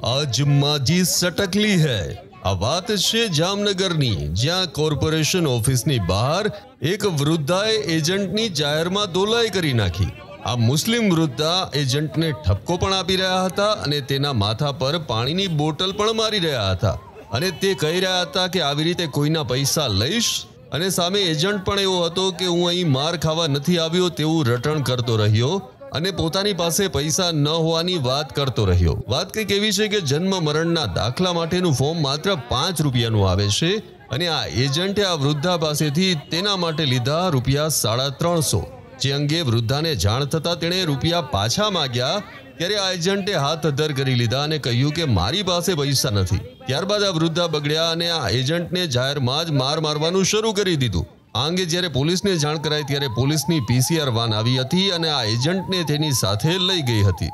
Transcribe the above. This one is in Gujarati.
आज माजी सटकली है। આ વાત છે જામનગરની, જ્યાં કોર્પોરેશન ઓફિસની બહાર એક વૃદ્ધાએ એજન્ટની જાહેરમાં દોલાઈ કરી નાખી। આ મુસ્લિમ વૃદ્ધા એજન્ટને ઠપકો પણ આપી રહ્યા હતા અને તેના માથા પર પાણીની બોટલ પણ મારી રહ્યા હતા અને તે કહી રહ્યા હતા કે આવી રીતે કોઈના પૈસા લઈશ, અને સામે એજન્ટ પણ એવો હતો કે હું અહીં માર ખાવા નથી આવ્યો તેવું રટણ કરતો રહ્યો અને પોતાની પાસે પૈસા ન હોવાની વાત કરતો રહ્યો। વાત કંઈક એવી છે કે જન્મ મરણના દાખલા માટેનું ફોર્મ માત્ર 5 રૂપિયાનું આવે છે અને આ એજન્ટે આ વૃદ્ધા પાસેથી તેના માટે લીધા ₹350, જે અંગે વૃદ્ધાને જાણ થતાં તેણે રૂપિયા પાછા માંગ્યા ત્યારે આ એજન્ટે હાથ અધ્ધર કરી લીધા અને કહ્યું કે મારી પાસે પૈસા નથી। ત્યારબાદ આ વૃદ્ધા બગડ્યા અને આ એજન્ટને જાહેરમાં જ મારવાનું શરૂ કરી દીધું। આ અંગે જ્યારે પોલીસને જાણ કરાઈ ત્યારે પોલીસની PCR વાન આવી હતી અને આ એજન્ટને તેની સાથે લઈ ગઈ હતી।